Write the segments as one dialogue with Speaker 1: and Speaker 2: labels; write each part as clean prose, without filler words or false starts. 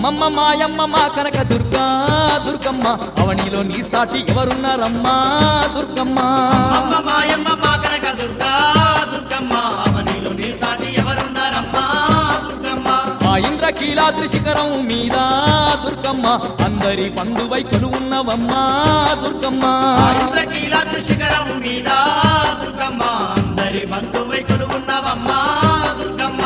Speaker 1: అమ్మమ్మ మాయమ్మ మా కనక దుర్గా దుర్గమ్మ అవనిలో నీ సాటి ఎవరున్నారమ్మా దుర్గమ్మ
Speaker 2: అమ్మ మాయమ్మ మా కనక దుర్గా దుర్గమ్మ అవనిలో నీ సాటి ఎవరున్నారమ్మా దుర్గమ్మ
Speaker 1: ఆ ఇంద్రకీలాద్రి శిఖరం మీద దుర్గమ్మ అందరి బంధువై కొలువున్నవమ్మా దుర్గమ్మ
Speaker 2: ఇంద్రకీలాద్రి శిఖరం మీద దుర్గమ్మ అందరి బంధువై కొలువున్నవమ్మా దుర్గమ్మ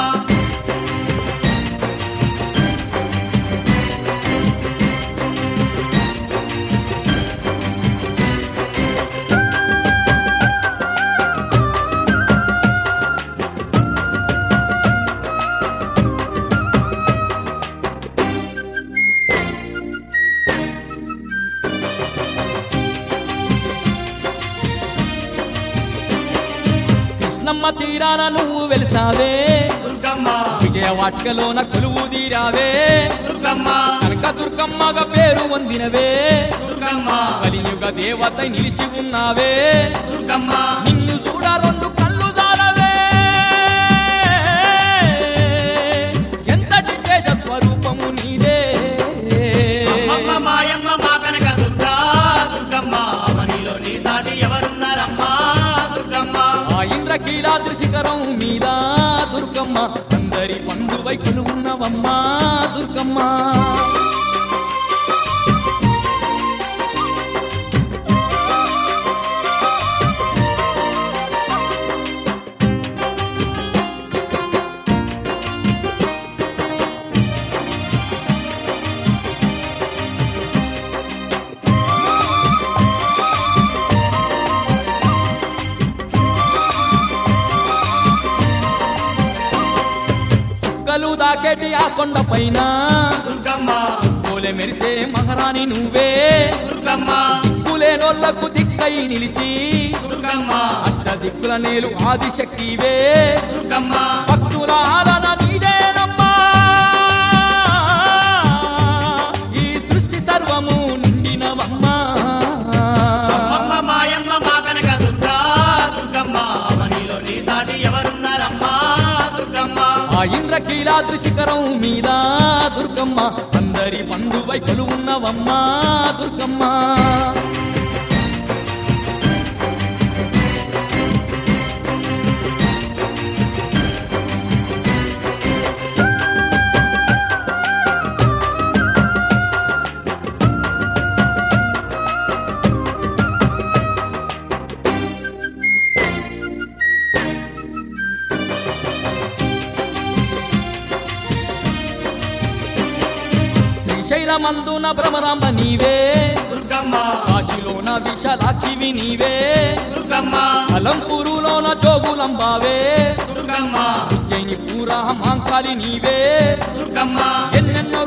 Speaker 1: కృష్ణమ్మ తీరాన నువ్వు వెలిసావే
Speaker 2: దుర్గమ్మ
Speaker 1: విజయవాటికలోన కొలువు తీరావే
Speaker 2: దుర్గమ్మ
Speaker 1: కనక దుర్గమ్మగా పేరు పొందినవే
Speaker 2: దుర్గమ్మ
Speaker 1: కలియుగ దేవత నిలిచి ఉన్నావే
Speaker 2: దుర్గమ్మ
Speaker 1: నిన్ను చూడ రెండు కళ్ళు జాలవే ఎంతటి తేజ స్వరూపము నీదే
Speaker 2: అమ్మ మాయమ్మ మా కనక దుర్గా దుర్గమ్మ అవనిలో నీ సాటి ఎవరున్నారమ్మా దుర్గమ్మ
Speaker 1: ఆ ఇంద్రకీలాద్రి శిఖరం మీద దుర్గమ్మ అందరి బంధువై కొలువున్నవమ్మా దుర్గమ్మ చుక్కలు దాకేటి ఆ కొండ పైన
Speaker 2: దుర్గమ్మ
Speaker 1: పూలే మెరిసే మహారాణి నువ్వే
Speaker 2: దుర్గమ్మ
Speaker 1: దిక్కులేనోళ్లకు దిక్కై నిలిచి
Speaker 2: దుర్గమ్మ
Speaker 1: అష్ట దిక్కుల నేలు ఆదిశక్తివే
Speaker 2: దుర్గమ్మ
Speaker 1: భక్తుల ఆలన నీదేనమ్మా ఈ సృష్టి సర్వము నిండినవమ్మా
Speaker 2: అమ్మ మాయమ్మ మా కనక దుర్గా దుర్గమ్మ అవనిలో నీ సాటి ఎవరున్నారమ్మా దుర్గమ్మ
Speaker 1: ఆ ఇంద్రకీలాద్రి శిఖరం మీద దుర్గమ్మ అందరి బంధువై కొలువున్నవమ్మా దుర్గమ్మ శ్రీశైలమందున భ్రమరాంబ నీవే
Speaker 2: దుర్గమ్మ
Speaker 1: కాశీలోన విశాలాక్షివి నీవే
Speaker 2: దుర్గమ్మ
Speaker 1: అలంపూరులోన జోగులంబావే
Speaker 2: దుర్గమ్మ
Speaker 1: ఉజ్జయిని పూరా మాంకాలి నీవే
Speaker 2: దుర్గమ్మ
Speaker 1: ఎన్నెన్నో